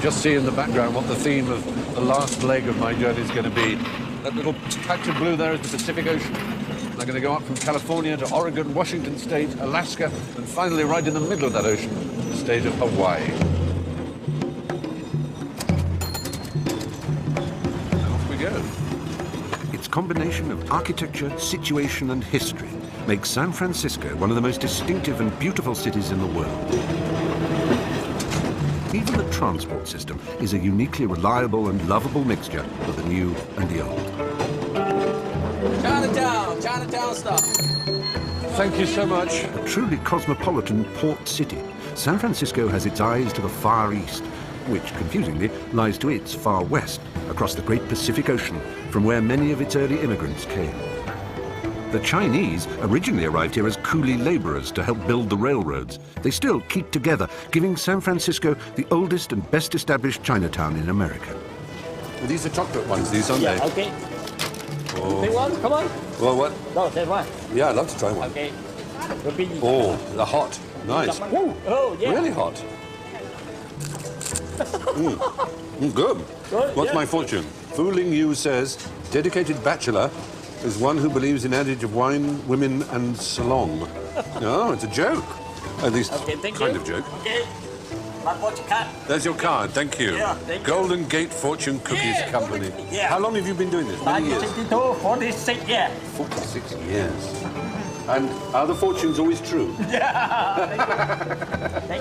just see in the background what the theme of the last leg of my journey is going to be. That little patch of blue there is the Pacific Ocean. I'm going to go up from California to Oregon, Washington State, Alaska, and finally right in the middle of that ocean, the state of Hawaii. And off we go. Its combination of architecture, situation, and history makes San Francisco one of the most distinctive and beautiful cities in the world. Even the transport system is a uniquely reliable and lovable mixture of the new and the old. Chinatown stop. Thank you so much. A truly cosmopolitan port city, San Francisco has its eyes to the Far East, which, confusingly, lies to its far west, across the great Pacific Ocean, from where many of its early immigrants came. The Chinese originally arrived here as coolie laborers to help build the railroads. They still keep together, giving San Francisco the oldest and best established Chinatown in America. Well, these are chocolate ones, these, aren't they? Okay. Oh. Take one, come on. Well, what? No, take one. Yeah, I'd love to try one. Okay. Oh, they're hot. Nice. Oh, yeah. Really hot. Good. What's yeah. my fortune? Fooling you says, dedicated bachelor is one who believes in adage of wine, women, and salon. No, it's a joke. At least, Okay, thank kind you. of joke. Okay. My fortune card. There's your card, thank you. Yeah, thank you. Golden Gate Fortune Cookies Yeah, Company. yeah. How long have you been doing this? Many years? 1962, 46, yeah. 46 years. And are the fortunes always true? Thank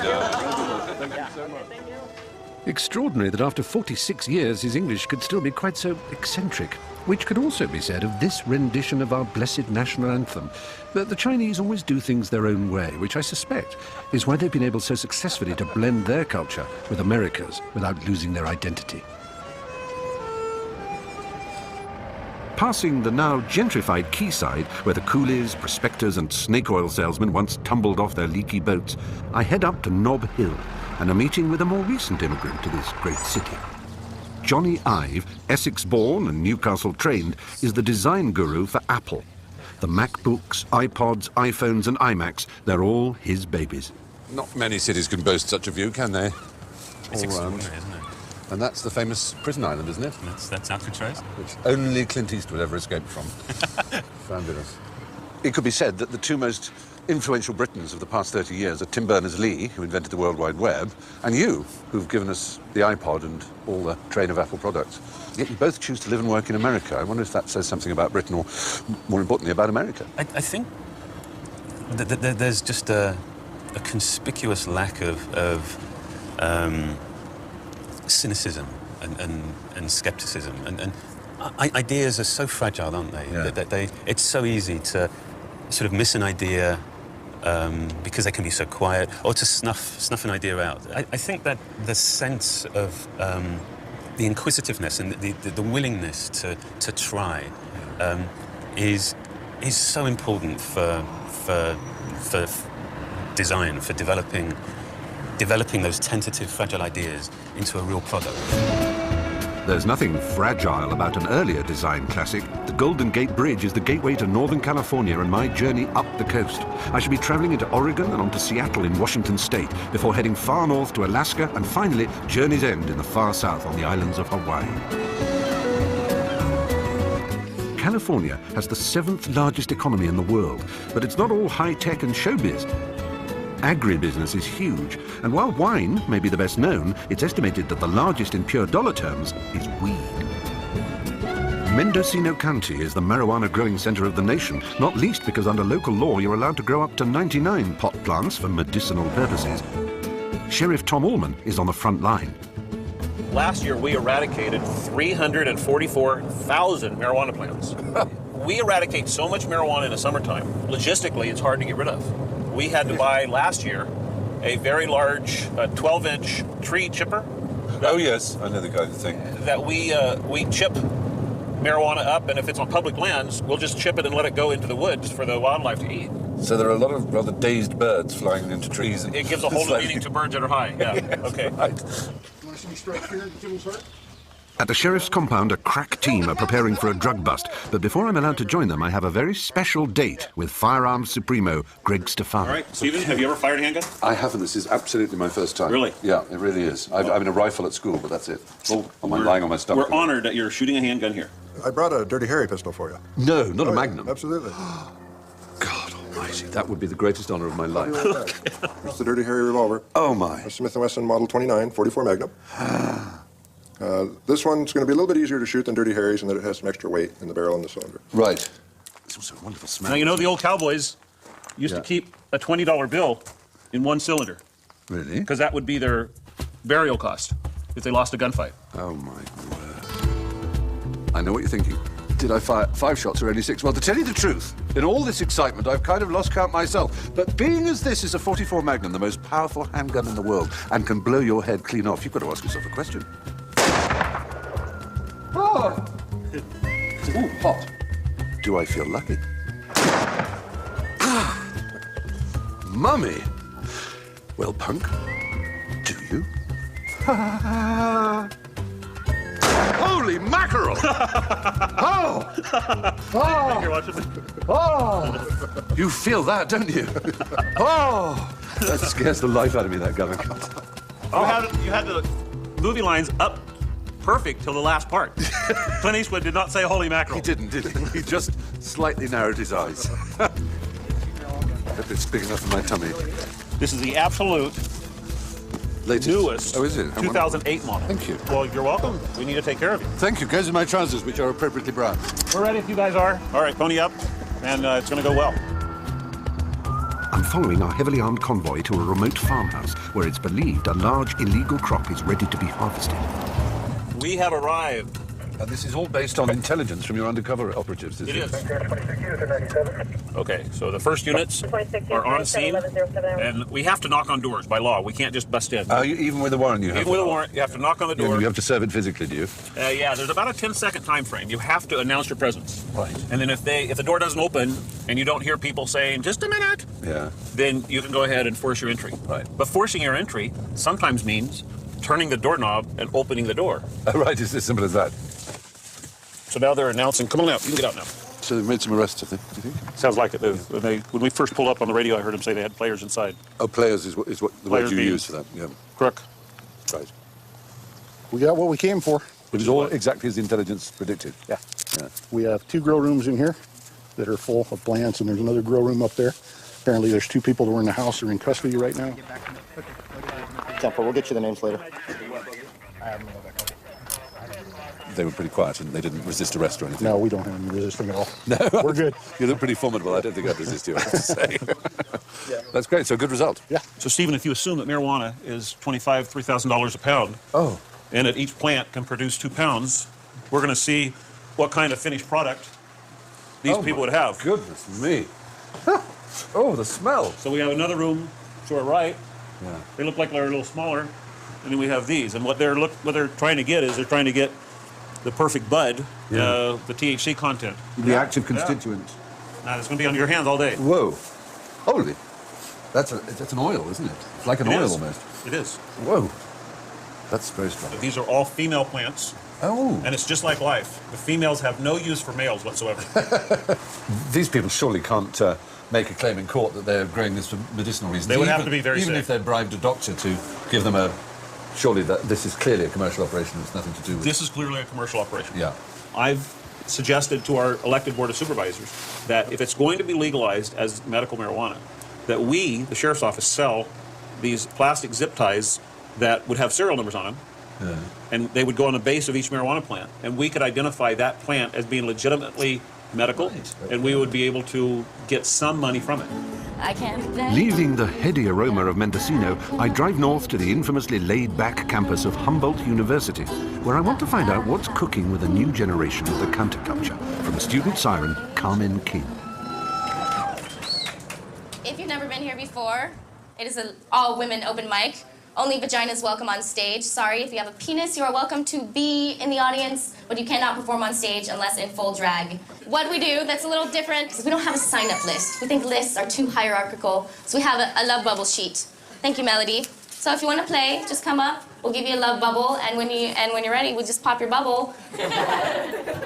you. Thank you so much. Thank you. Extraordinary that after 46 years his English could still be quite so eccentric, which could also be said of this rendition of our blessed national anthem. But the Chinese always do things their own way, which I suspect is why they've been able so successfully to blend their culture with America's without losing their identity. Passing the now gentrified quayside, where the coolies, prospectors and snake oil salesmen once tumbled off their leaky boats, I head up to Nob Hill and a meeting with a more recent immigrant to this great city. Johnny Ive, Essex-born and Newcastle-trained, is the design guru for Apple. The MacBooks, iPods, iPhones and iMacs, they're all his babies. Not many cities can boast such a view, can they? It's extraordinary, isn't it? And that's the famous prison island, isn't it? That's Alcatraz. Which only Clint Eastwood ever escaped from. Fabulous. It could be said that the two most influential Britons of the past 30 years are Tim Berners-Lee, who invented the World Wide Web, and you, who've given us the iPod and all the train of Apple products. Yet you both choose to live and work in America. I wonder if that says something about Britain or, more importantly, about America. I think that there's just a conspicuous lack of cynicism and skepticism. And ideas are so fragile, aren't they? Yeah. That it's so easy to sort of miss an idea because they can be so quiet, or to snuff an idea out. I think that the sense of the inquisitiveness and the willingness to try is so important for design, for developing those tentative, fragile ideas into a real product. There's nothing fragile about an earlier design classic. The Golden Gate Bridge is the gateway to Northern California and my journey up the coast. I shall be traveling into Oregon and on to Seattle in Washington State before heading far north to Alaska and finally Journey's End in the far south on the islands of Hawaii. California has the 7th largest economy in the world, but it's not all high-tech and showbiz. Agribusiness is huge, and while wine may be the best known, it's estimated that the largest in pure dollar terms is weed. Mendocino County is the marijuana growing center of the nation, not least because under local law you're allowed to grow up to 99 pot plants for medicinal purposes. Sheriff Tom Allman is on the front line. Last year, we eradicated 344,000 marijuana plants. We eradicate so much marijuana in the summertime. Logistically, it's hard to get rid of. We had to buy last year a very large 12-inch tree chipper. Oh, yes, I know the kind of thing. That we chip marijuana up, and if it's on public lands, we'll just chip it and let it go into the woods for the wildlife to eat. So there are a lot of rather dazed birds flying into trees. It gives a whole new meaning to birds that are high. Yeah. Okay. Right. You want to see me stretch here, Jimmy's heart? At the sheriff's compound, a crack team are preparing for a drug bust. But before I'm allowed to join them, I have a very special date with firearms supremo Greg Stefan. All right, Stephen, have you ever fired a handgun? I haven't. This is absolutely my first time. Really? Yeah, it really is. I mean, a rifle at school, but that's it. I'm lying on my stomach. We're honored that you're shooting a handgun here. I brought a Dirty Harry pistol for you. No, not a Magnum. Yeah, absolutely. God almighty, that would be the greatest honor of my life. It's the Dirty Harry revolver. Oh, my. A Smith & Wesson Model 29, 44 Magnum. This one's going to be a little bit easier to shoot than Dirty Harry's in that it has some extra weight in the barrel and the cylinder. Right. It's also a wonderful smell. Now, you know the old cowboys used to keep a $20 bill in one cylinder. Really? Because that would be their burial cost if they lost a gunfight. Oh, my word. I know what you're thinking. Did I fire 5 shots or only 6? Well, to tell you the truth, in all this excitement, I've kind of lost count myself. But being as this is a 44 Magnum, the most powerful handgun in the world, and can blow your head clean off, you've got to ask yourself a question. Oh! Ooh, hot. Do I feel lucky? Mummy! Well, punk, do you? Holy mackerel! Oh! Oh! You're watching me? Oh! You feel that, don't you? Oh! That scares the life out of me, that gun. You had the movie lines up perfect till the last part. Clint Eastwood did not say holy mackerel. He didn't, did he? He just slightly narrowed his eyes. Hope it's big enough for my tummy. This is the absolute Latest. newest Oh, is it? 2008 model. Thank you. Well, you're welcome. We need to take care of you. Thank you. Goes in my trousers, which are appropriately brown. We're ready if you guys are. All right, pony up, and it's going to go well. I'm following our heavily armed convoy to a remote farmhouse where it's believed a large illegal crop is ready to be harvested. We have arrived. And this is all based on intelligence from your undercover operatives, It isn't is. Okay, so the first units are on scene, and we have to knock on doors by law. We can't just bust in. Even with a warrant, you have Even with a warrant, you have to knock on the door. You have to serve it physically, do you? Yeah, there's about a 10-second time frame. You have to announce your presence. Right. And then if the door doesn't open and you don't hear people saying, just a minute, Yeah. then you can go ahead and force your entry. Right. But forcing your entry sometimes means turning the doorknob and opening the door. Oh, right, it's as simple as that. So now they're announcing, come on out, you can get out now. So they've made some arrests, have they, do you think? Sounds like it. When we first pulled up on the radio, I heard them say they had players inside. Oh, players is what the word Players you being- use for that, yeah. Crook. Right. We got what we came for. It was all exactly as the intelligence predicted. Yeah. Yeah. We have 2 grow rooms in here that are full of plants, and there's another grow room up there. Apparently there's 2 people that were in the house that are in custody right now. Temple, we'll get you the names later. They were pretty quiet and they didn't resist arrest or anything. No, we don't have any resisting at all. No, We're good. You look pretty formidable. I don't think I'd resist you, I have to say. That's great. So good result. Yeah. So, Stephen, if you assume that marijuana is $2,500, $3,000 a pound, Oh. and that each plant can produce 2 pounds, we're going to see what kind of finished product these people would have. Goodness me. Oh, the smell. So we have another room to our right. Yeah. They look like they're a little smaller, and then we have these. And what they're trying to get is they're trying to get the perfect bud, Yeah. the THC content. The active constituent. Now it's going to be on your hands all day. Whoa. Holy. That's an oil, isn't it? It's like an It oil is. almost. It is. Whoa. That's very strong. These are all female plants, Oh. and it's just like life. The females have no use for males whatsoever. These people surely can't make a claim in court that they're growing this for medicinal reasons. They would have to be very Even safe. if they bribed a doctor to give them a... Surely that this is clearly a commercial operation. It's nothing to do with... This is clearly a commercial operation. Yeah. I've suggested to our elected board of supervisors that if it's going to be legalized as medical marijuana, that we, the sheriff's office, sell these plastic zip ties that would have serial numbers on them, Yeah. and they would go on the base of each marijuana plant, and we could identify that plant as being legitimately medical, Right. and we would be able to get some money from it. I can't. Leaving the heady aroma of Mendocino, I drive north to the infamously laid-back campus of Humboldt University, where I want to find out what's cooking with a new generation of the counterculture, from student siren Carmen King. If you've never been here before, it is an all-women open mic. Only vaginas welcome on stage. Sorry, if you have a penis, you are welcome to be in the audience, but you cannot perform on stage unless in full drag. What we do that's a little different is we don't have a sign-up list. We think lists are too hierarchical, so we have a love bubble sheet. Thank you, Melody. So if you want to play, just come up. We'll give you a love bubble, and when you're ready, we'll just pop your bubble.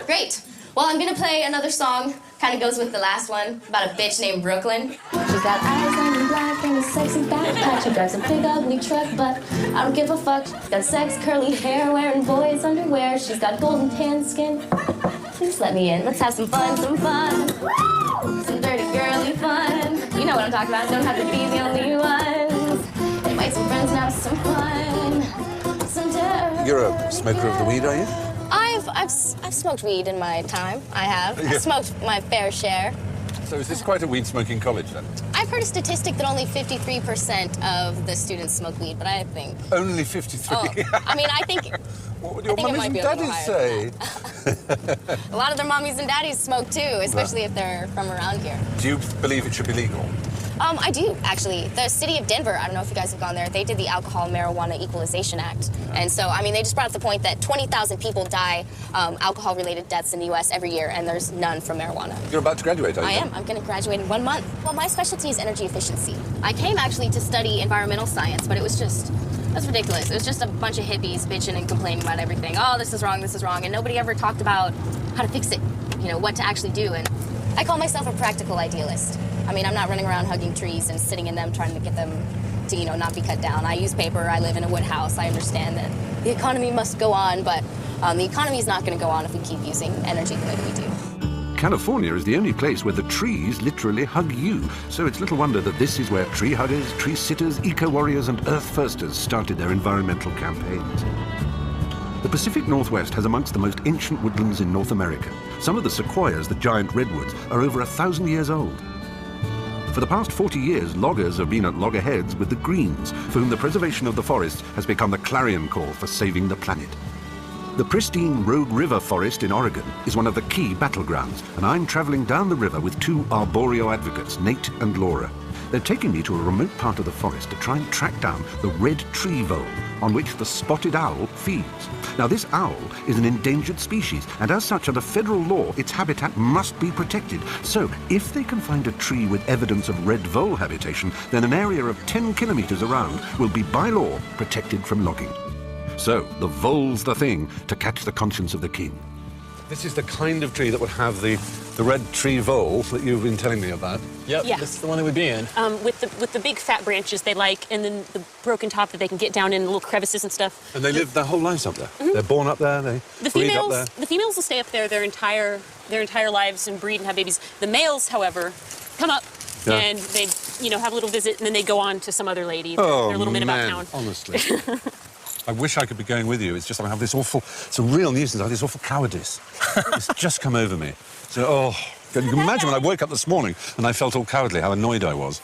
Great. Well, I'm gonna play another song. Kind of goes with the last one about a bitch named Brooklyn. She's got eyes and black and a sexy backpack. She drives a big ugly truck, but I don't give a fuck. She's got sex, curly hair, wearing boys' underwear. She's got golden tan skin. Please let me in. Let's have some fun, some fun. Some dirty girly fun. You know what I'm talking about. Don't have to be the only ones. Invite some friends and have some fun. Some dirty. You're a smoker of the weed, are you? I've smoked weed in my time. I have. I've smoked my fair share. So is this quite a weed-smoking college, then? I've heard a statistic that only 53% of the students smoke weed, but I think... Only 53? Oh, I mean, I think... What would your I think it mummies might and be a little daddies higher say? A lot of their mommies and daddies smoke, too, especially if they're from around here. Do you believe it should be legal? I do, actually. The city of Denver, I don't know if you guys have gone there, they did the Alcohol Marijuana Equalization Act. And so, I mean, they just brought up the point that 20,000 people die alcohol-related deaths in the U.S. every year, and there's none from marijuana. You're about to graduate, are you? I am. I'm going to graduate in 1 month. Well, my specialty is energy efficiency. I came, actually, to study environmental science, but it was just... That's ridiculous. It was just a bunch of hippies bitching and complaining about everything. Oh, this is wrong, and nobody ever talked about how to fix it, you know, what to actually do. And I call myself a practical idealist. I mean, I'm not running around hugging trees and sitting in them trying to get them to, you know, not be cut down. I use paper. I live in a wood house. I understand that the economy must go on, but the economy is not going to go on if we keep using energy the way that we do. California is the only place where the trees literally hug you, so it's little wonder that this is where tree huggers, tree sitters, eco-warriors and earth-firsters started their environmental campaigns. The Pacific Northwest has amongst the most ancient woodlands in North America. Some of the sequoias, the giant redwoods, are over 1,000 years old. For the past 40 years, loggers have been at loggerheads with the Greens, for whom the preservation of the forests has become the clarion call for saving the planet. The pristine Rogue River forest in Oregon is one of the key battlegrounds, and I'm traveling down the river with two arboreal advocates, Nate and Laura. They're taking me to a remote part of the forest to try and track down the red tree vole on which the spotted owl feeds. Now, this owl is an endangered species, and as such, under federal law, its habitat must be protected. So, if they can find a tree with evidence of red vole habitation, then an area of 10 kilometers around will be, by law, protected from logging. So, the vole's the thing to catch the conscience of the king. This is the kind of tree that would have the red tree vole that you've been telling me about. Yep, Yeah. this is the one that would be in. With the big fat branches they like, and then the broken top that they can get down in little crevices and stuff. And they live their whole lives up there. They're born up there, they breed up there. The females will stay up there their entire lives and breed and have babies. The males, however, come up and they, you know, have a little visit, and then they go on to some other lady. Oh, They're a little bit about man, town. honestly. I wish I could be going with you. It's just I have this awful, it's a real nuisance. I have this awful cowardice. It's just come over me. So, you can imagine when I woke up this morning and I felt all cowardly, how annoyed I was.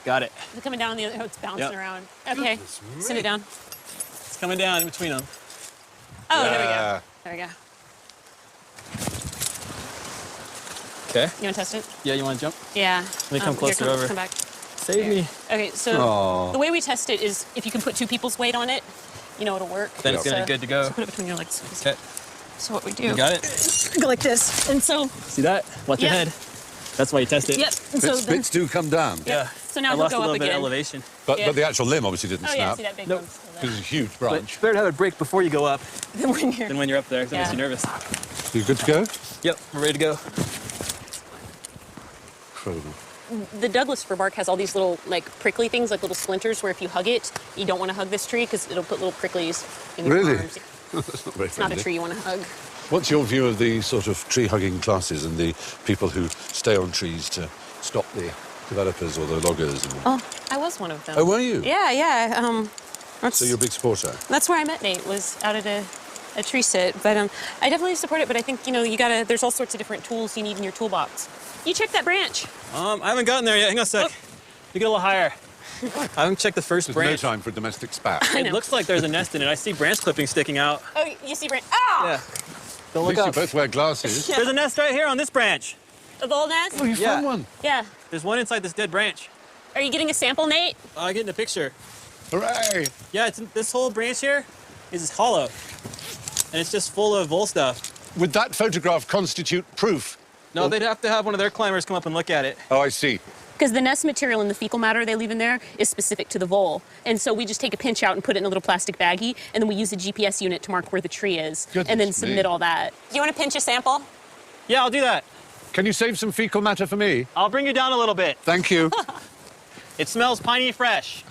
Got it. They're coming down the other, it's bouncing around. Okay, sit it down. It's coming down in between them. Oh, there we go. There we go. Okay. You want to test it? Yeah, you want to jump? Yeah. Let me come closer over. Come back. Save me. Okay, so the way we test it is if you can put two people's weight on it, you know it'll work. Then it's gonna be good to go. So put it between your legs. Okay. So what we do? You got it? Go like this, and so. See that? Watch your head. That's why you test it. Yep. And so Bits do come down. Yeah. So now I he'll lost go a little up bit again. of elevation. But the actual limb obviously didn't Oh yeah, snap. see that big Nope. one? still there. Because it's a huge But branch. it's better to have it break before you go up Then when you're. than when you're up there, because it makes Yeah. you nervous. You good to go? Yep, we're ready to go. Incredible. The Douglas fir bark has all these little like prickly things, like little splinters, where if you hug it, you don't want to hug this tree because it'll put little pricklies in your Really? arms. That's not very It's not friendly. a tree you want to hug. What's your view of the sort of tree-hugging classes and the people who stay on trees to stop the developers or the loggers? And... Oh, I was one of them. Oh, were you? Yeah. So you're a big supporter? That's where I met Nate, was out at a tree sit. But I definitely support it, but I think, you know, there's all sorts of different tools you need in your toolbox. You check that branch. I haven't gotten there yet. Hang on a sec. You get a little higher. I haven't checked the first There's branch. no time for a domestic spat. It looks like there's a nest in it. I see branch clippings sticking out. Oh, you see branch? Ah! Yeah. At Don't least look you up. both wear glasses. There's a nest right here on this branch. A bull nest? Oh, you Yeah. found one? Yeah. There's one inside this dead branch. Are you getting a sample, Nate? I get in a picture. Hooray! Yeah, this whole branch here is hollow. And it's just full of vole stuff. Would that photograph constitute proof? No, they'd have to have one of their climbers come up and look at it. Oh, I see. Because the nest material and the fecal matter they leave in there is specific to the vole. And so we just take a pinch out and put it in a little plastic baggie, and then we use a GPS unit to mark where the tree is, and then submit all that. You want to pinch a sample? Yeah, I'll do that. Can you save some fecal matter for me? I'll bring you down a little bit. Thank you. It smells piney fresh.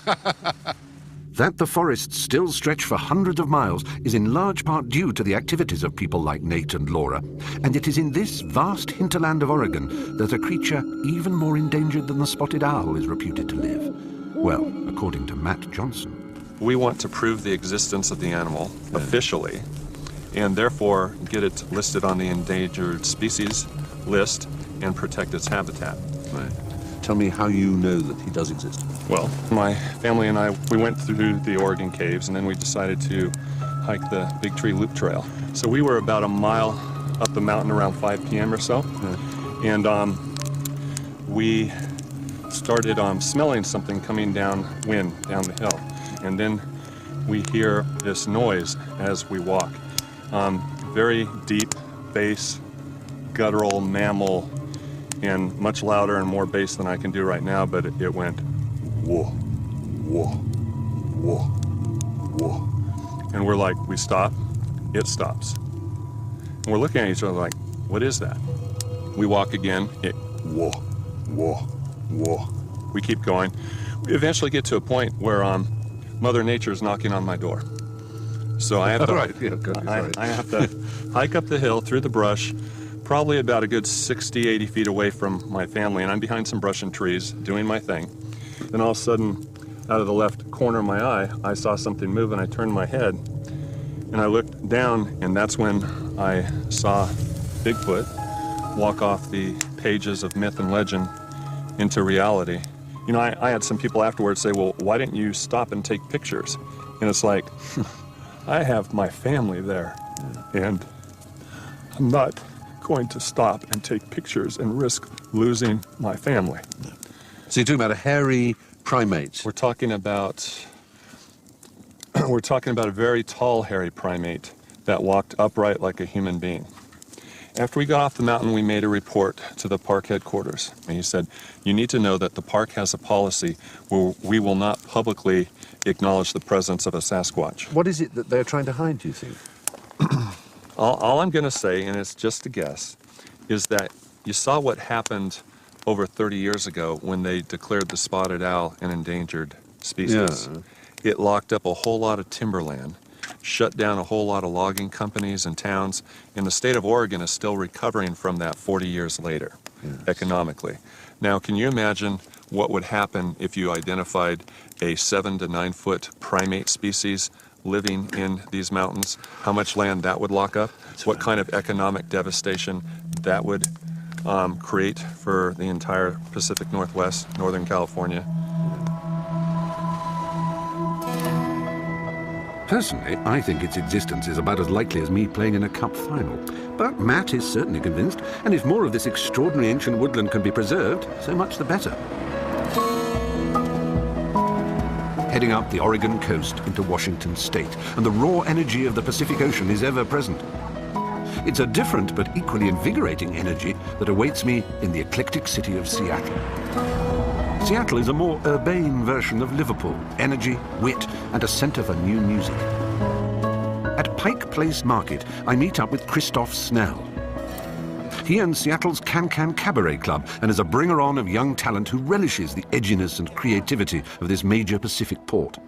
That the forests still stretch for hundreds of miles is in large part due to the activities of people like Nate and Laura. And it is in this vast hinterland of Oregon that a creature even more endangered than the spotted owl is reputed to live. Well, according to Matt Johnson. We want to prove the existence of the animal officially, and therefore get it listed on the endangered species list and protect its habitat. Right. Tell me how you know that he does exist. Well, my family and I, we went through the Oregon caves, and then we decided to hike the Big Tree Loop Trail. So we were about a mile up the mountain around 5 p.m. or so, and we started smelling something coming downwind down the hill, and then we hear this noise as we walk. Very deep bass, guttural mammal, and much louder and more bass than I can do right now, but it went whoa, whoa, whoa, whoa. And we're like, we stop, it stops. And we're looking at each other like, what is that? We walk again, it whoa, whoa, whoa. We keep going. We eventually get to a point where Mother Nature is knocking on my door. So I have to, I have to hike up the hill through the brush, probably about a good 60, 80 feet away from my family, and I'm behind some brush and trees doing my thing. Then all of a sudden, out of the left corner of my eye, I saw something move, and I turned my head, and I looked down, and that's when I saw Bigfoot walk off the pages of myth and legend into reality. You know, I had some people afterwards say, well, why didn't you stop and take pictures? And it's like, I have my family there, and I'm not going to stop and take pictures and risk losing my family. So you're talking about a hairy primate? We're talking about a very tall hairy primate that walked upright like a human being. After we got off the mountain, we made a report to the park headquarters, and he said, you need to know that the park has a policy where we will not publicly acknowledge the presence of a Sasquatch. What is it that they're trying to hide, do you think? All I'm going to say, and it's just a guess, is that you saw what happened over 30 years ago when they declared the spotted owl an endangered species. Yeah. It locked up a whole lot of timberland, shut down a whole lot of logging companies and towns, and the state of Oregon is still recovering from that 40 years later, economically. Now, can you imagine what would happen if you identified a 7 to 9 foot primate species living in these mountains, how much land that would lock up, what kind of economic devastation that would create for the entire Pacific Northwest, Northern California? Personally, I think its existence is about as likely as me playing in a cup final. But Matt is certainly convinced, and if more of this extraordinary ancient woodland can be preserved, so much the better. Heading up the Oregon coast into Washington state, and the raw energy of the Pacific Ocean is ever present. It's a different but equally invigorating energy that awaits me in the eclectic city of Seattle. Seattle is a more urbane version of Liverpool, energy, wit, and a centre for new music. At Pike Place Market, I meet up with Christoph Snell. He owns Seattle's Can-Can Cabaret Club and is a bringer-on of young talent who relishes the edginess and creativity of this major Pacific port.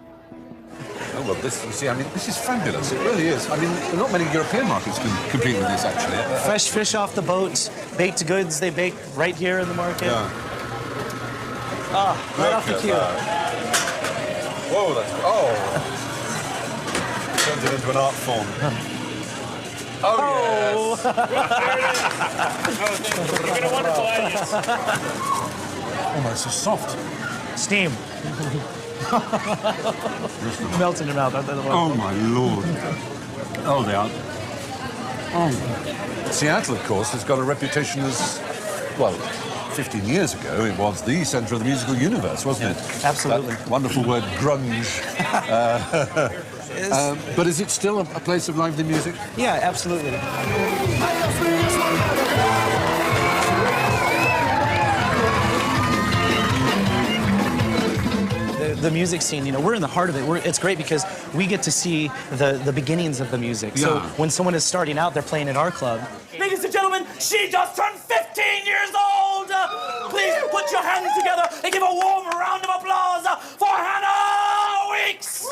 Oh, well, this, you see, I mean, this is fabulous. It really is. I mean, not many European markets can compete with this, actually. Fresh fish off the boat, baked goods they bake right here in the market. Yeah. Ah, right off the queue. Whoa, that's... Oh! Turns it into an art form. Oh, yes! You've been a wonderful audience. Oh, my, it's so soft. Steam. Melts in your mouth. Oh, my Lord. Oh, they are. Oh. Seattle, of course, has got a reputation as, well, 15 years ago, it was the centre of the musical universe, wasn't it? Absolutely. That wonderful word, grunge. But is it still a place of lively music? Yeah, absolutely. the music scene, we're in the heart of it. It's great because we get to see the beginnings of the music. So when someone is starting out, they're playing in our club. Ladies and gentlemen, she just turned 15 years old. Please put your hands together and give a warm round of applause for Hannah Weeks.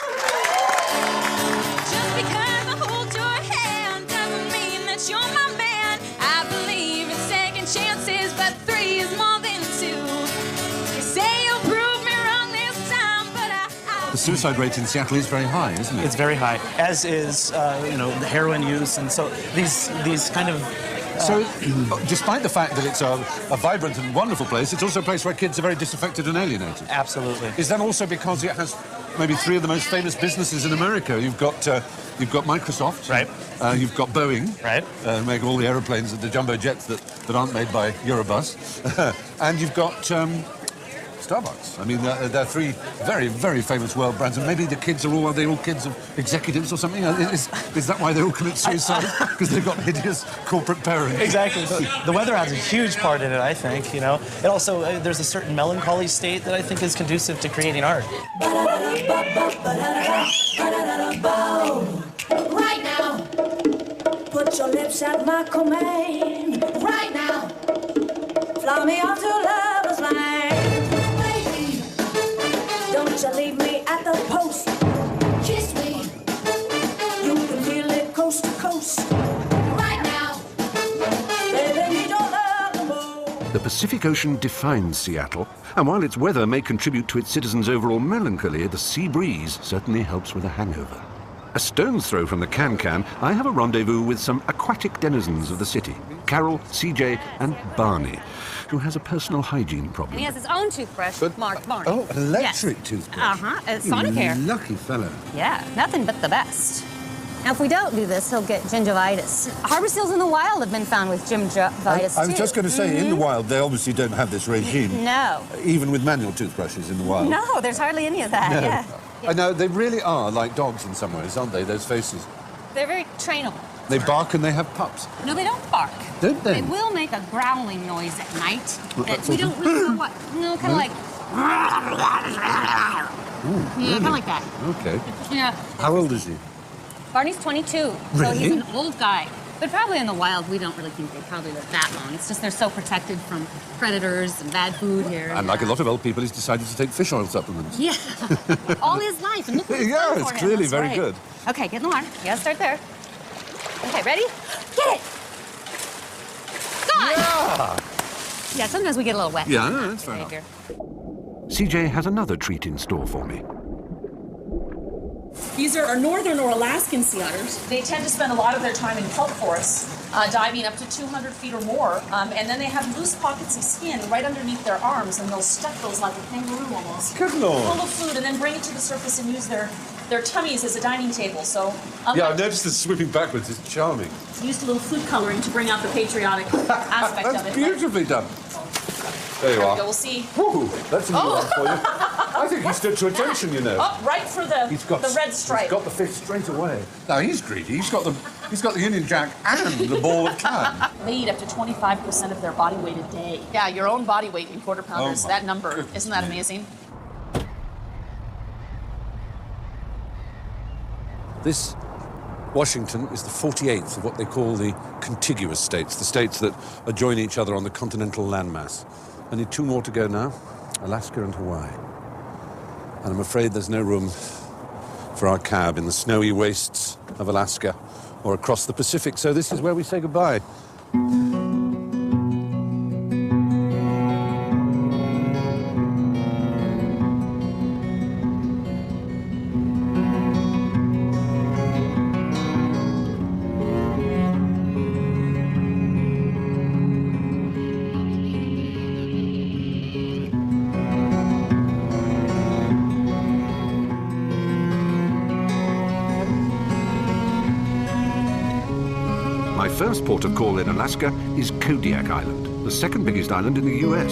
Just because I hold your hand doesn't mean that you're my man. I believe in second chances, but 3 is more than 2. You say you'll prove me wrong this time, but The suicide rate in Seattle is very high, isn't it? It's very high, as is the heroin use, and so these kind of. So, despite the fact that it's a vibrant and wonderful place, it's also a place where kids are very disaffected and alienated. Absolutely. Is that also because it has maybe 3 of the most famous businesses in America? You've got Microsoft, right? You've got Boeing, right? Make all the aeroplanes, the jumbo jets that aren't made by Eurobus, and you've got Starbucks. I mean, they're 3 very, very famous world brands, and maybe the kids are all kids of executives or something? Is that why they all commit suicide? Because they've got hideous corporate parents? Exactly. The weather has a huge part in it, I think, It also, there's a certain melancholy state that I think is conducive to creating art. right now, put your lips at my command. Right now, fly me off to lover's land. Baby, don't you leave me at the post. Kiss me, you can feel it coast to coast. Right now, baby, need your love the most. The Pacific Ocean defines Seattle, and while its weather may contribute to its citizens' overall melancholy, the sea breeze certainly helps with a hangover. A stone's throw from the Can-Can, I have a rendezvous with some aquatic denizens of the city, Carol, CJ, and Barney, who has a personal hygiene problem. And he has his own toothbrush, marked Barney. Oh, electric toothbrush. Sonicare. Lucky fella. Yeah, nothing but the best. Now, if we don't do this, he'll get gingivitis. Harbor seals in the wild have been found with gingivitis, I was just going to say, in the wild, they obviously don't have this regime. No. Even with manual toothbrushes in the wild. No, there's hardly any of that, yeah. I know, they really are like dogs in some ways, aren't they, those faces? They're very trainable. They bark and they have pups. No, they don't bark. Don't they? They will make a growling noise at night. Well, that's We all. don't really know what. No, kind of like. Yeah, kind of like that. Okay. Yeah. How old is he? Barney's 22, so Really? he's an old guy. But probably in the wild, we don't really think they probably live that long. It's just they're so protected from predators and bad food here. And like a lot of old people, he's decided to take fish oil supplements. Yeah, all his life. And look what it's Yeah, done it's for him. clearly That's very right. good. Okay, get in the water. You gotta start there. Okay, ready? Get it! Gone! Yeah, sometimes we get a little wet. Yeah, that's fair enough. CJ has another treat in store for me. These are our northern or Alaskan sea otters. They tend to spend a lot of their time in kelp forests, diving up to 200 feet or more, and then they have loose pockets of skin right underneath their arms, and they'll stuff those like a kangaroo almost. Good Lord. Full of food, and then bring it to the surface and use their tummies as a dining table. So Yeah, I've noticed the swimming backwards is charming. used a little food coloring to bring out the patriotic aspect of That's it. beautifully done. There you There we are. go, we'll see. Woo, that's a new one for you. I think he stood to attention, you know. Oh, right for the red stripe. He's got the fish straight away. Now he's greedy. He's got the Union Jack and the ball of clam. They eat up to 25% of their body weight a day. Yeah, your own body weight in quarter pounders. Oh my That number, isn't that amazing? This Washington is the 48th of what they call the contiguous states, the states that adjoin each other on the continental landmass. Only 2 more to go now, Alaska and Hawaii. And I'm afraid there's no room for our cab in the snowy wastes of Alaska or across the Pacific, so this is where we say goodbye. My first port of call in Alaska is Kodiak Island, the second biggest island in the US.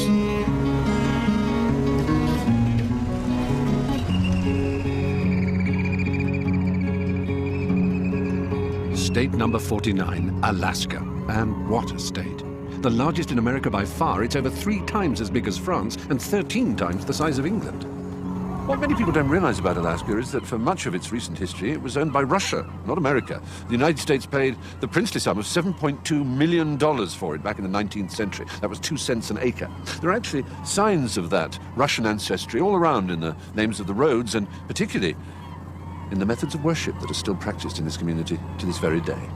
State number 49, Alaska. And what a state. The largest in America by far. It's over 3 times as big as France and 13 times the size of England. What many people don't realize about Alaska is that for much of its recent history, it was owned by Russia, not America. The United States paid the princely sum of $7.2 million for it back in the 19th century. That was 2 cents an acre. There are actually signs of that Russian ancestry all around in the names of the roads, and particularly in the methods of worship that are still practiced in this community to this very day.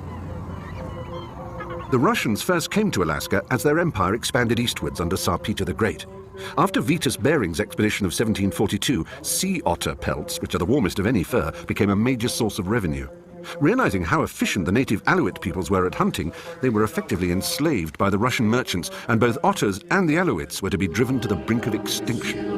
The Russians first came to Alaska as their empire expanded eastwards under Tsar Peter the Great. After Vitus Bering's expedition of 1742, sea otter pelts, which are the warmest of any fur, became a major source of revenue. Realizing how efficient the native Aleut peoples were at hunting, they were effectively enslaved by the Russian merchants, and both otters and the Aleuts were to be driven to the brink of extinction.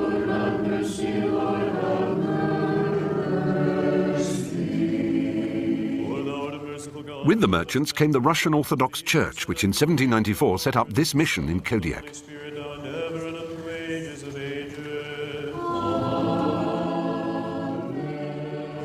With the merchants came the Russian Orthodox Church, which in 1794 set up this mission in Kodiak.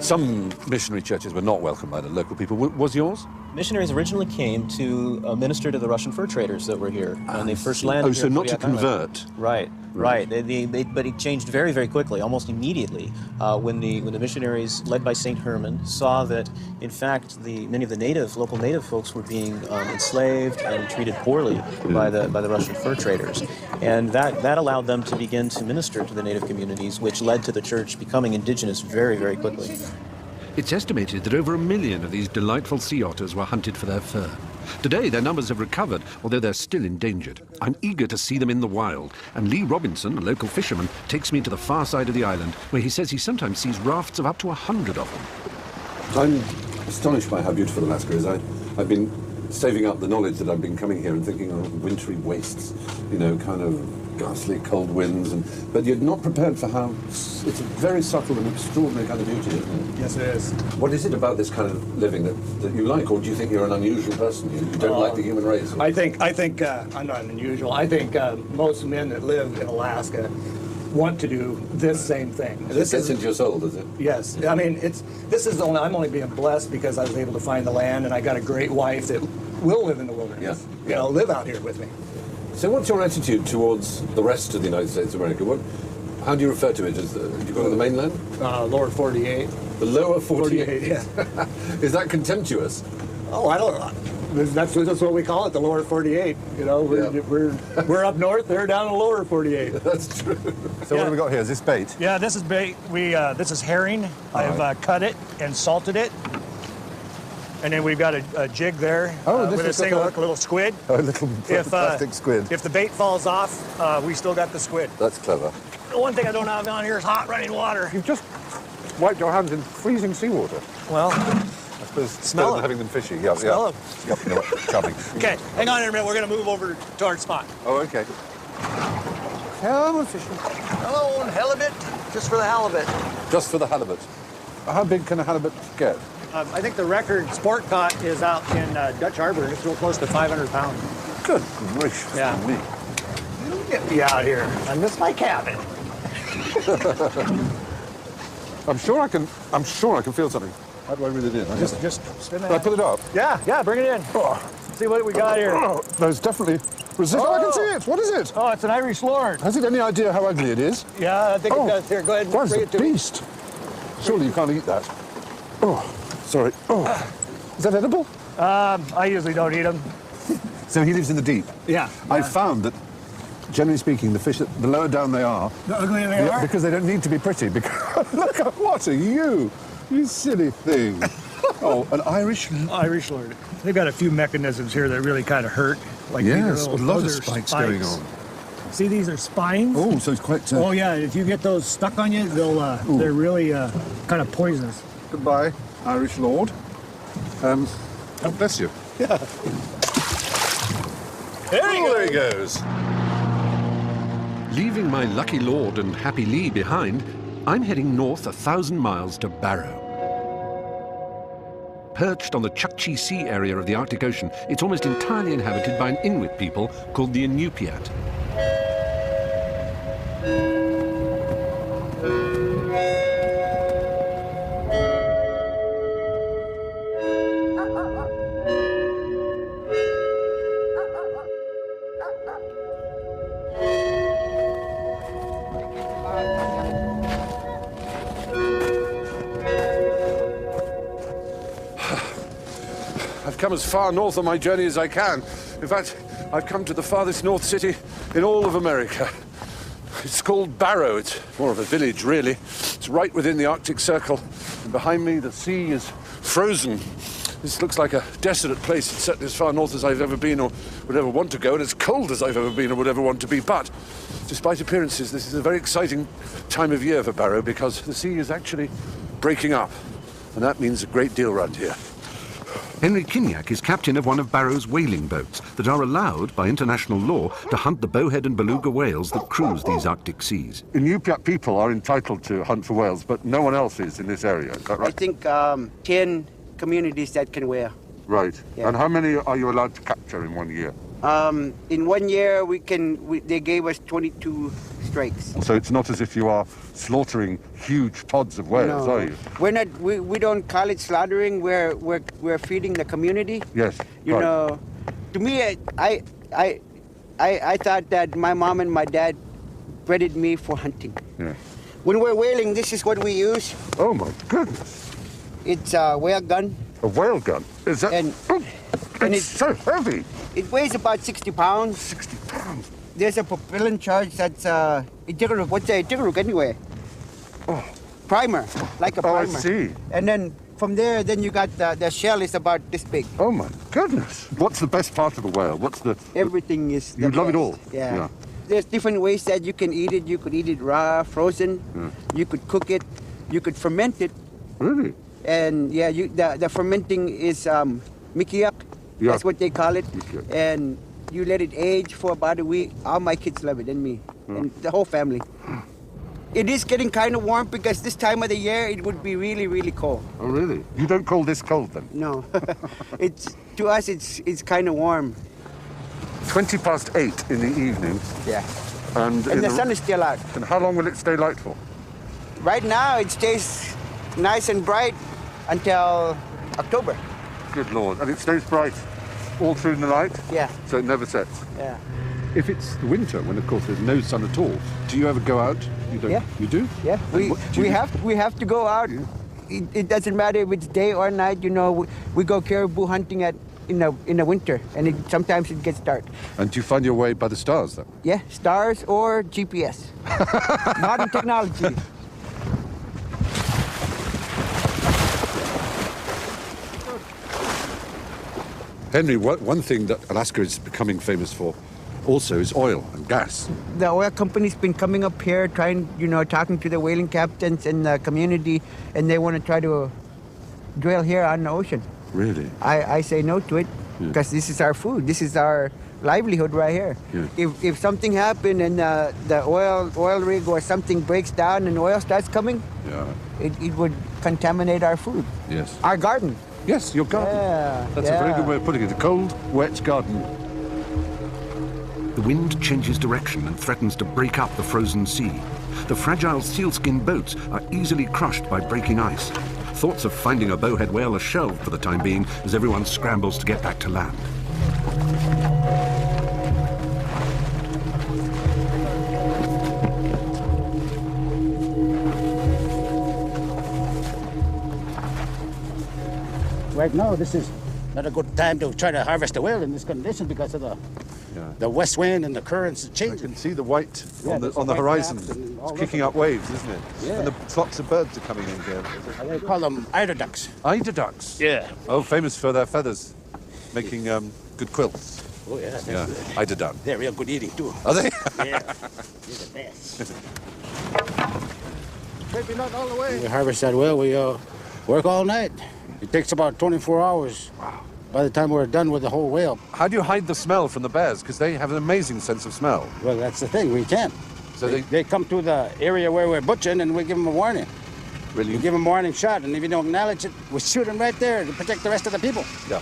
Some missionary churches were not welcomed by the local people. Was yours? Missionaries originally came to minister to the Russian fur traders that were here when they first landed. Oh, so not to convert. Right. But it changed very, very quickly, almost immediately, when the missionaries, led by St. Herman, saw that, in fact, many of the local native folks were being enslaved and treated poorly by the Russian fur traders, and that allowed them to begin to minister to the native communities, which led to the church becoming indigenous very, very quickly. It's estimated that over 1 million of these delightful sea otters were hunted for their fur. Today, their numbers have recovered, although they're still endangered. I'm eager to see them in the wild, and Lee Robinson, a local fisherman, takes me to the far side of the island, where he says he sometimes sees rafts of up to 100 of them. I'm astonished by how beautiful Alaska is. I've been saving up the knowledge that I've been coming here and thinking of wintry wastes, kind of ghastly cold winds, but you're not prepared for how it's a very subtle and extraordinary kind of beauty, isn't it? Yes, it is. What is it about this kind of living that you like, or do you think you're an unusual person? You don't like the human race? Or? I think I'm not unusual. I think most men that live in Alaska want to do this same thing. This gets into your soul, does it? Yes. I mean, I'm only being blessed because I was able to find the land, and I got a great wife that will live in the wilderness. Yeah. Live out here with me. So what's your attitude towards the rest of the United States of America? How do you refer to it? Do you call it the mainland? Lower 48. The lower 48? 48, yeah. Is that contemptuous? Oh, I don't. That's what we call it, the lower 48. We're up north, they're down in the lower 48. That's true. So what have we got here? Is this bait? Yeah, this is bait. This is herring. I've cut it and salted it. And then we've got a jig there with a single little squid. A little plastic squid. If the bait falls off, we still got the squid. That's clever. The one thing I don't have down here is hot running water. You've just wiped your hands in freezing seawater. Well, I suppose smell them. Having them fishy. Smell them. Yep, charming. Okay, hang on here a minute. We're going to move over to our spot. Oh, okay. Come on, fishing. Hello, halibut. Just for the halibut. Just for the halibut. How big can a halibut get? I think the record sport caught is out in Dutch Harbor. It's real close to 500 pounds. Good gracious me. You get me out here. I miss my cabin. I'm sure I can feel something. How do I reel it in? Just spin that. Can I pull it up? Yeah, bring it in. Oh. See what we got here. Oh, there's definitely resistance. Oh, I can see it. What is it? Oh, it's an Irish lord. Has it any idea how ugly it is? Yeah, I think it does. Here, go ahead and bring it to me. Beast. Surely you can't eat that. Oh. Sorry. Oh. Is that edible? I usually don't eat them. So he lives in the deep? Yeah. I've found that, generally speaking, the fish, the lower down they are... The uglier they are? Because they don't need to be pretty. Because look at what are you? You silly thing. Oh, an Irish... Irish lord. They've got a few mechanisms here that really kind of hurt. Like yes, a lot of spikes going on. See, these are spines. Oh, so it's quite... Oh, yeah, if you get those stuck on you, they're really kind of poisonous. Goodbye, Irish lord. God bless you. Yeah. There he goes. Leaving my lucky lord and happy Lee behind, I'm heading north 1,000 miles to Barrow. Perched on the Chukchi Sea area of the Arctic Ocean, it's almost entirely inhabited by an Inuit people called the Inupiat. come as far north on my journey as I can. In fact, I've come to the farthest north city in all of America. It's called Barrow. It's more of a village, really. It's right within the Arctic Circle. And behind me, the sea is frozen. This looks like a desolate place. It's certainly as far north as I've ever been or would ever want to go, and as cold as I've ever been or would ever want to be. But, despite appearances, this is a very exciting time of year for Barrow because the sea is actually breaking up. And that means a great deal around here. Henry Kinyak is captain of one of Barrow's whaling boats that are allowed by international law to hunt the bowhead and beluga whales that cruise these Arctic seas. Inupiat people are entitled to hunt for whales, but no one else is in this area, is that right? I think 10 communities that can whale. Right. Yeah. And how many are you allowed to capture in 1 year? In 1 year, they gave us 22 strikes. So it's not as if you are slaughtering huge pods of whales, No. are you? We're not. We don't call it slaughtering. We're feeding the community. Yes. You right. know, to me, I thought that my mom and my dad bred me for hunting. Yeah. When we're whaling, this is what we use. Oh my goodness! It's a whale gun. A whale gun? Is that? And it's so heavy. It weighs about 60 pounds. 60 pounds. There's a propellant charge that's Itiruk. What's a Itiruk anyway? Oh. Primer, like a primer. Oh, I see. And then from there, then you got the shell is about this big. Oh my goodness! What's the best part of a whale? What's the? Everything is. You love it all. Yeah. There's different ways that you can eat it. You could eat it raw, frozen. Yeah. You could cook it. You could ferment it. Really? And yeah, the fermenting is mikiak. Yeah. That's what they call it. Mikiak. And you let it age for about a week. All my kids love it, and me, and the whole family. It is getting kind of warm because this time of the year it would be really, really cold. Oh, really? You don't call this cold then? No, to us it's kind of warm. 8:20 in the evening. Yeah. And the sun is still out. And how long will it stay light for? Right now it stays nice and bright until October. Good Lord. And it stays bright all through the night? Yeah. So it never sets? Yeah. If it's the winter, when of course there's no sun at all, do you ever go out? You don't. Yeah. You do? Yeah. We have to go out. Yeah. It doesn't matter if it's day or night. You know, we go caribou hunting in the winter, and sometimes it gets dark. And do you find your way by the stars then? Yeah, stars or GPS. Modern technology. Henry, one thing that Alaska is becoming famous for also is oil and gas. The oil company's been coming up here, talking to the whaling captains and the community, and they want to try to drill here on the ocean. Really? I say no to it because this is our food. This is our livelihood right here. Yeah. If something happened and the oil rig or something breaks down and oil starts coming, it would contaminate our food. Yes. Our garden. Yes, your garden. Yeah. That's a very good way of putting it. A cold, wet garden. The wind changes direction and threatens to break up the frozen sea. The fragile sealskin boats are easily crushed by breaking ice. Thoughts of finding a bowhead whale are shelved for the time being as everyone scrambles to get back to land. Right now, this is not a good time to try to harvest a whale in this condition because of the west wind and the currents changing. I can see the white on the horizon. It's kicking up waves, isn't it? Yeah. And the flocks of birds are coming in here. They call them eider ducks. Eider ducks? Yeah. Oh, famous for their feathers, making good quilts. Oh, yeah. Yeah, eider duck. They're real good eating, too. Are they? Yeah. They're the best. Maybe not all the way. We harvest that whale, we work all night. It takes about 24 hours. Wow. By the time we're done with the whole whale. How do you hide the smell from the bears? Because they have an amazing sense of smell. Well, that's the thing. We can't. So they come to the area where we're butchering and we give them a warning. Really? We give them a warning shot, and if you don't acknowledge it, we shoot them right there to protect the rest of the people. Yeah.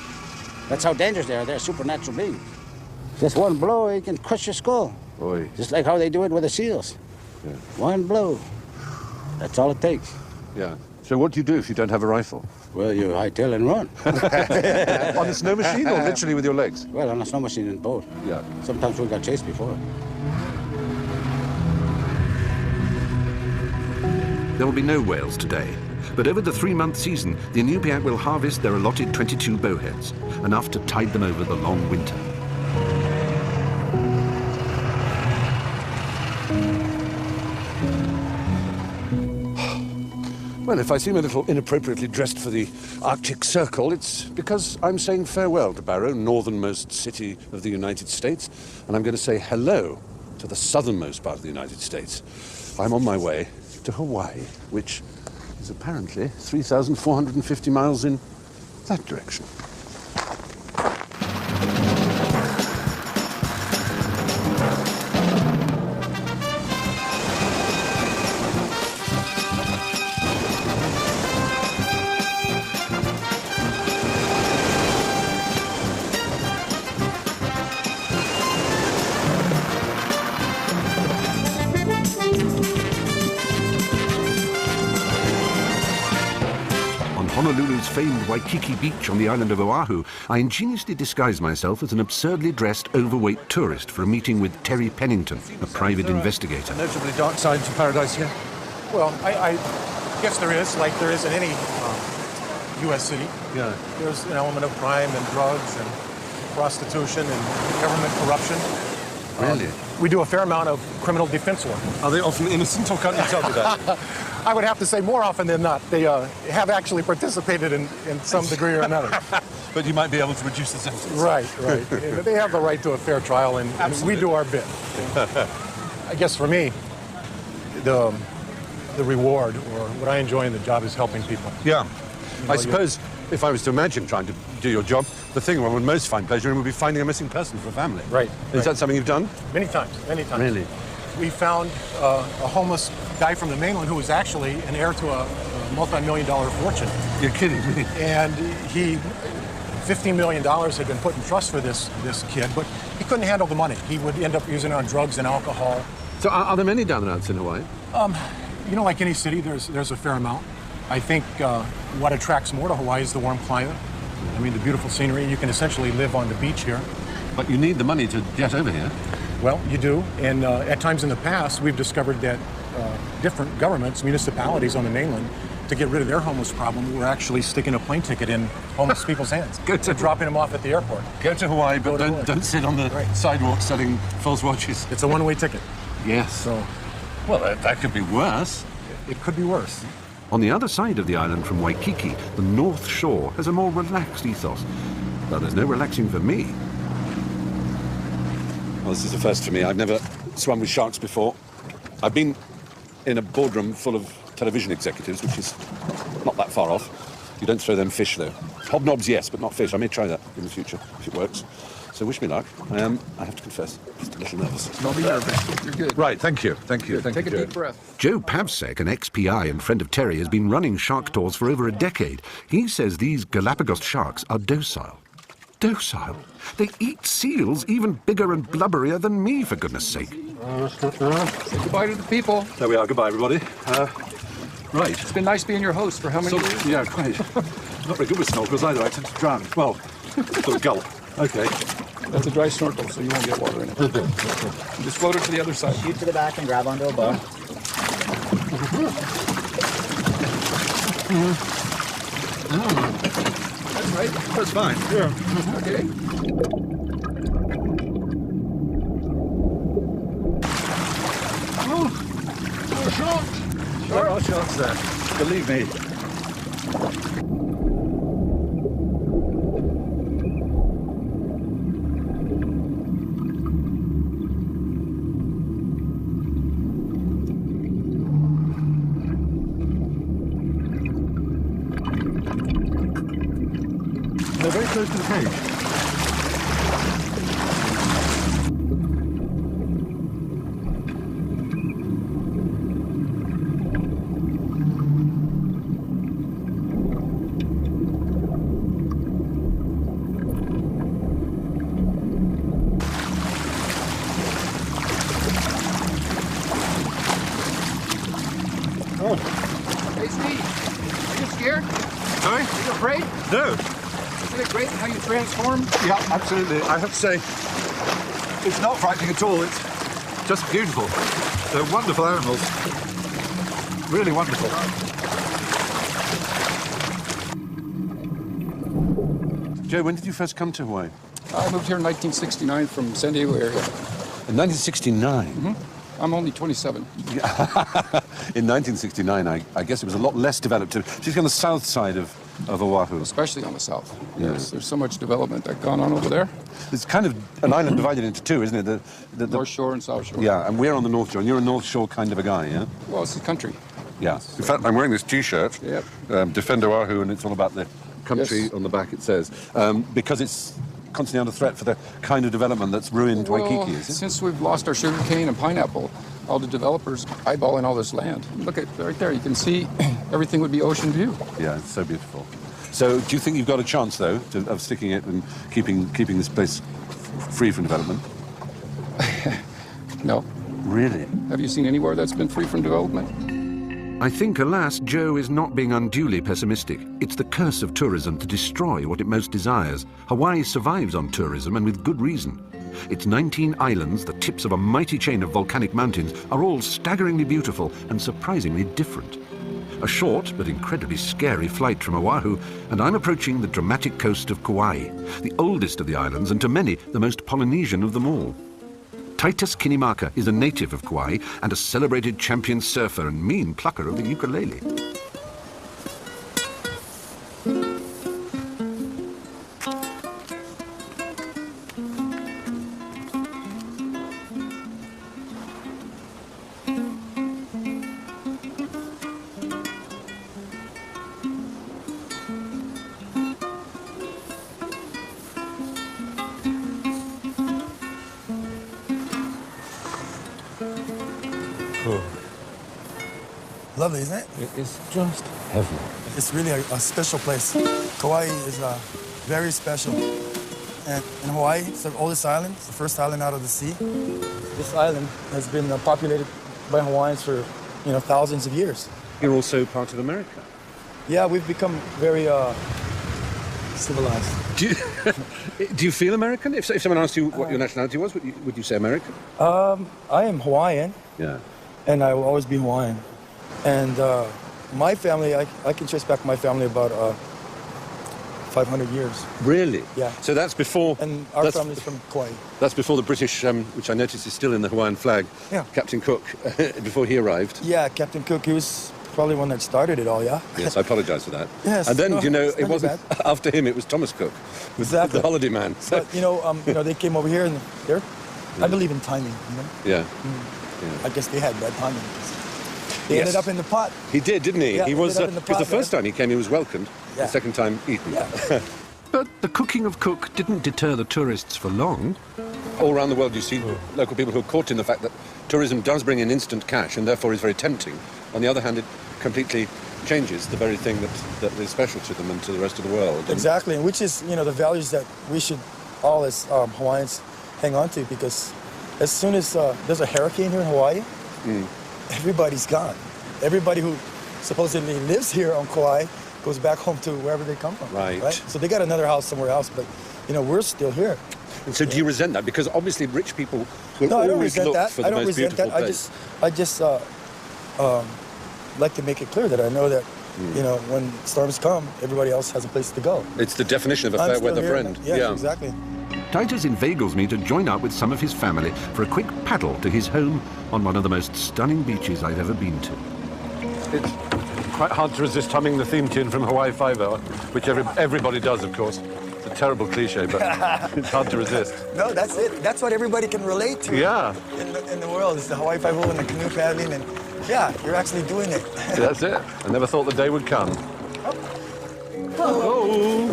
That's how dangerous they are. They're supernatural beings. Just one blow, it can crush your skull. Oy. Just like how they do it with the seals. Yeah. One blow. That's all it takes. Yeah. So what do you do if you don't have a rifle? Well, you hightail and run. On a snow machine or literally with your legs? Well, on a snow machine and boat. Yeah. Sometimes we got chased before. There will be no whales today, but over the 3-month season, the Inupiat will harvest their allotted 22 bowheads, enough to tide them over the long winter. Well, if I seem a little inappropriately dressed for the Arctic Circle, it's because I'm saying farewell to Barrow, northernmost city of the United States, and I'm going to say hello to the southernmost part of the United States. I'm on my way to Hawaii, which is apparently 3,450 miles in that direction. Honolulu's famed Waikiki Beach on the island of Oahu, I ingeniously disguised myself as an absurdly dressed, overweight tourist for a meeting with Terry Pennington, a private investigator. Notably dark side to paradise here? Well, I guess there is, like there is in any U.S. city. Yeah. There's an element of crime and drugs and prostitution and government corruption. Really? We do a fair amount of criminal defense work. Are they often innocent, or can't you tell me that? I would have to say more often than not, they have actually participated in some degree or another. But you might be able to reduce the sentence. Right. They have the right to a fair trial, and we do our bit. I guess for me, the reward, or what I enjoy in the job, is helping people. Yeah. I suppose if I was to imagine trying to do your job, the thing one would most find pleasure in would be finding a missing person for a family. Right. Is that something you've done? Many times. Really? We found a homeless guy from the mainland who was actually an heir to a multi-million-dollar fortune. You're kidding me. And $15 million had been put in trust for this kid, but he couldn't handle the money. He would end up using it on drugs and alcohol. So are there many down and outs in Hawaii? Like any city, there's a fair amount. I think what attracts more to Hawaii is the warm climate. I mean, the beautiful scenery. You can essentially live on the beach here. But you need the money to get over here. Well, you do. And at times in the past, we've discovered that different governments, municipalities on the mainland, to get rid of their homeless problem, were actually sticking a plane ticket in homeless people's hands. Dropping them off at the airport. Go to Hawaii, but don't sit on the sidewalk selling false watches. It's a one-way ticket. Yes. So, well, that could be worse. It could be worse. On the other side of the island from Waikiki, the North Shore has a more relaxed ethos. But there's no relaxing for me. Well, this is a first for me. I've never swum with sharks before. I've been in a boardroom full of television executives, which is not that far off. You don't throw them fish, though. Hobnobs, yes, but not fish. I may try that in the future, if it works. So wish me luck. I have to confess, just a little nervous. Don't be nervous. You're good. Right, thank you. Take a deep breath. Joe Pavsek, an ex-PI and friend of Terry, has been running shark tours for over a decade. He says these Galapagos sharks are docile. Docile? They eat seals even bigger and blubberier than me, for goodness sake. Say goodbye to the people. There we are. Goodbye, everybody. Right. It's been nice being your host for how many years? Yeah, quite. Not very good with snorkels either. I tend to drown. Well, sort of gulp. Okay. That's a dry snorkel, so you won't get water in it. Just float it to the other side. Shoot to the back and grab onto a bar. That's right. That's fine. Yeah. Okay. Oh, sharks! There are sharks there. Believe me. They're very close to the cage. Oh. Hey, Steve, are you scared? Sorry? Are you afraid? No. Isn't it great how you transform? Yeah, absolutely. I have to say, it's not frightening at all. It's just beautiful. They're wonderful animals. really wonderful. Joe, when did you first come to Hawaii? I moved here in 1969 from San Diego area. In 1969? Mm-hmm. I'm only 27. In 1969, I guess it was a lot less developed. She's on the south side of Oahu. Especially on the south. Yeah. Yes, there's so much development that's gone on over there. It's kind of an island divided into two, isn't it? The North Shore and South Shore. Yeah, and we're on the North Shore, and you're a North Shore kind of a guy, yeah? Well, it's the country. Yeah. In fact, I'm wearing this T-shirt, Defend Oahu, and it's all about the country on the back, it says, because it's constantly under threat for the kind of development that's ruined Waikiki, is it? Since we've lost our sugarcane and pineapple, all the developers eyeballing all this land. Look at right there, you can see everything would be ocean view. Yeah, it's so beautiful. So do you think you've got a chance, though, of sticking it and keeping this place free from development? No. Really? Have you seen anywhere that's been free from development? I think, alas, Joe is not being unduly pessimistic. It's the curse of tourism to destroy what it most desires. Hawaii survives on tourism, and with good reason. Its 19 islands, the tips of a mighty chain of volcanic mountains, are all staggeringly beautiful and surprisingly different. A short but incredibly scary flight from Oahu, and I'm approaching the dramatic coast of Kauai, the oldest of the islands, and to many, the most Polynesian of them all. Titus Kinimaka is a native of Kauai and a celebrated champion surfer and mean plucker of the ukulele. Lovely, isn't it? It's just heaven. It's really a special place. Kauai is very special. And in Hawaii, it's the oldest island, it's the first island out of the sea. This island has been populated by Hawaiians for, thousands of years. You're also part of America. Yeah, we've become very civilized. Do you feel American? If someone asked you what your nationality was, would you say American? I am Hawaiian. Yeah. And I will always be Hawaiian. And my family, I can trace back my family about 500 years. Really? Yeah. So that's before... And our family's from Kauai. That's before the British, which I notice is still in the Hawaiian flag, Captain Cook, before he arrived. Yeah, Captain Cook, he was probably one that started it all, yeah? Yes, I apologise for that. Yes. And then, no, it wasn't after him, it was Thomas Cook, exactly. the holiday man. So. But, they came over here and I believe in timing, Yeah. Yeah. I guess they had bad timing. He ended up in the pot. He did, didn't he? Yeah, he was, because the first time he came, he was welcomed. Yeah. The second time, eaten. Yeah. But the cooking of Cook didn't deter the tourists for long. All around the world you see local people who are caught in the fact that tourism does bring in instant cash and therefore is very tempting. On the other hand, it completely changes the very thing that is special to them and to the rest of the world. Exactly, and which is, the values that we should all as Hawaiians hang on to, because as soon as there's a hurricane here in Hawaii, everybody's gone. Everybody who supposedly lives here on Kauai goes back home to wherever they come from. Right. So they got another house somewhere else, but we're still here. And so do you resent that? Because obviously rich people will always look for the most beautiful place. I just like to make it clear that I know that when storms come, everybody else has a place to go. It's the definition of a fair weather friend. Yeah, exactly. Titus inveigles me to join up with some of his family for a quick paddle to his home on one of the most stunning beaches I've ever been to. It's quite hard to resist humming the theme tune from Hawaii Five-0, which everybody does, of course. It's a terrible cliche, but it's hard to resist. No, that's it. That's what everybody can relate to. Yeah. In the world, it's the Hawaii Five-0 and the canoe paddling, and yeah, you're actually doing it. That's it. I never thought the day would come. Oh.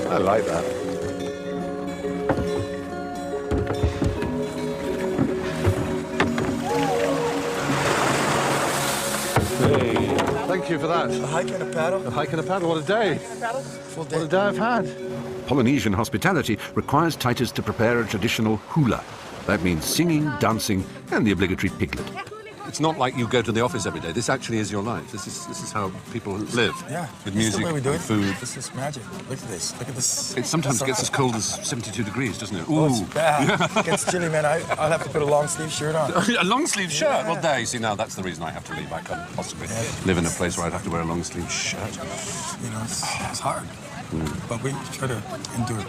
I like that. Hey, thank you for that. A hike and a paddle. A hike and a paddle. What a day. Full day. What a day I've had. Polynesian hospitality requires Titus to prepare a traditional hula. That means singing, dancing, and the obligatory piglet. It's not like you go to the office every day. This actually is your life. This is how people live. Yeah. With This is music the way we do and it. food. This is magic. Look at this. Look at this. It sometimes gets as cold as 72 degrees, doesn't it? Oh, Ooh. it's bad. It gets chilly, man. I'll have to put a long sleeve shirt on. A long sleeve shirt? Yeah. Well, there, you see, now that's the reason I have to leave. I couldn't possibly live in a place where I'd have to wear a long sleeve shirt. You know, it's hard. But we try to endure.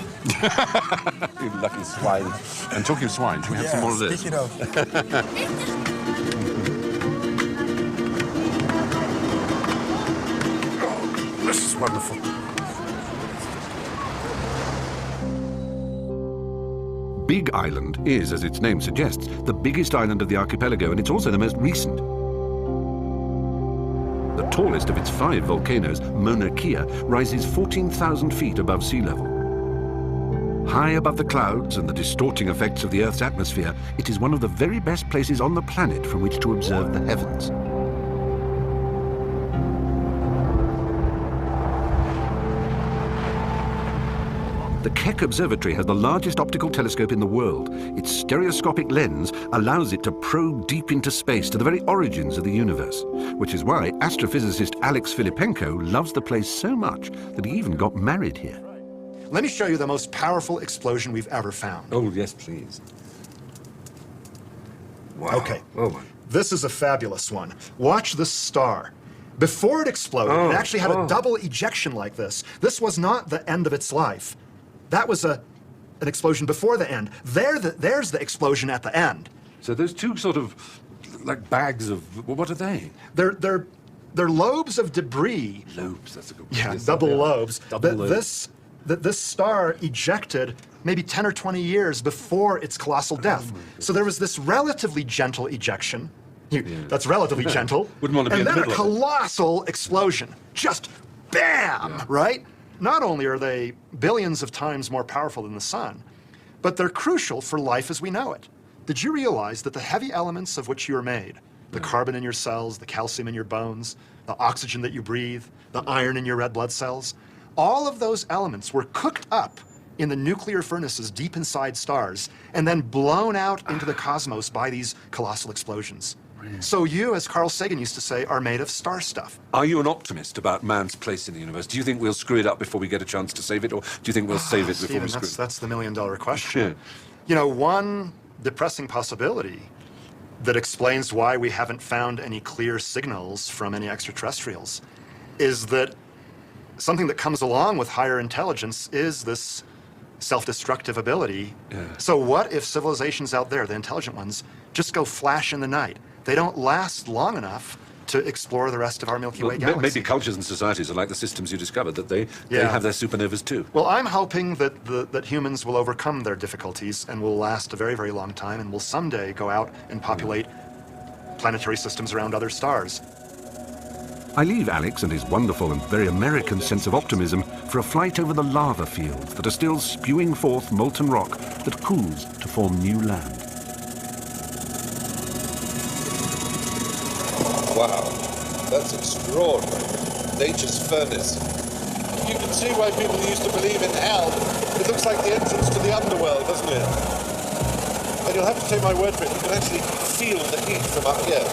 You lucky swine. And talking of swine, can we have some more of this? Speaking of. This is wonderful. Big Island is, as its name suggests, the biggest island of the archipelago, and it's also the most recent. The tallest of its 5 volcanoes, Mauna Kea, rises 14,000 feet above sea level. High above the clouds and the distorting effects of the Earth's atmosphere, it is one of the very best places on the planet from which to observe the heavens. The Keck Observatory has the largest optical telescope in the world. Its stereoscopic lens allows it to probe deep into space to the very origins of the universe, which is why astrophysicist Alex Filipenko loves the place so much that he even got married here. Let me show you the most powerful explosion we've ever found. Oh, yes, please. Wow. Okay. This is a fabulous one. Watch this star. Before it exploded, it actually had a double ejection like this. This was not the end of its life. That was an explosion before the end. There's the explosion at the end. So those two sort of, like bags of, what are they? They're lobes of debris. Lobes, that's a good word. Yeah, Yes, double yeah. lobes. Double lobes. This star ejected maybe 10 or 20 years before its colossal death. So there was this relatively gentle ejection. That's relatively gentle. Wouldn't want to be and in the then a middle of it. colossal explosion. Just bam, right? Not only are they billions of times more powerful than the sun, but they're crucial for life as we know it. Did you realize that the heavy elements of which you are made, the carbon in your cells, the calcium in your bones, the oxygen that you breathe, the iron in your red blood cells, all of those elements were cooked up in the nuclear furnaces deep inside stars and then blown out into the cosmos by these colossal explosions. So you, as Carl Sagan used to say, are made of star stuff. Are you an optimist about man's place in the universe? Do you think we'll screw it up before we get a chance to save it, or do you think we'll save it before we screw it? That's the million-dollar question. You know, one depressing possibility that explains why we haven't found any clear signals from any extraterrestrials is that something that comes along with higher intelligence is this self-destructive ability. So what if civilizations out there, the intelligent ones, just go flash in the night? They don't last long enough to explore the rest of our Milky Way galaxy. Maybe cultures and societies are like the systems you discovered, that they have their supernovas too. Well, I'm hoping that humans will overcome their difficulties and will last a very, very long time and will someday go out and populate planetary systems around other stars. I leave Alex and his wonderful and very American sense of optimism for a flight over the lava fields that are still spewing forth molten rock that cools to form new land. Wow, that's extraordinary. Nature's furnace. You can see why people used to believe in hell. It looks like the entrance to the underworld, doesn't it? And you'll have to take my word for it, you can actually feel the heat from up here.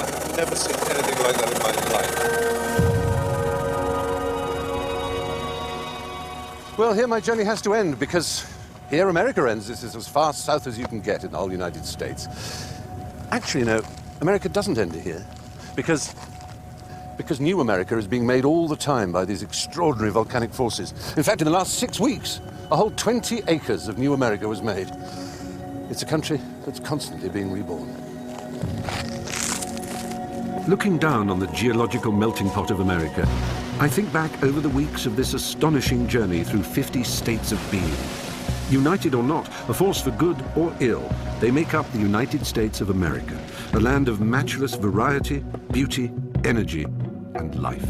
I've never seen anything like that in my life. Well, here my journey has to end, because here America ends. This is as far south as you can get in the whole United States. Actually, no, America doesn't end here, because new America is being made all the time by these extraordinary volcanic forces. In fact, in the last 6 weeks, a whole 20 acres of new America was made. It's a country that's constantly being reborn. Looking down on the geological melting pot of America, I think back over the weeks of this astonishing journey through 50 states of being. United or not, a force for good or ill, they make up the United States of America, a land of matchless variety, beauty, energy, and life.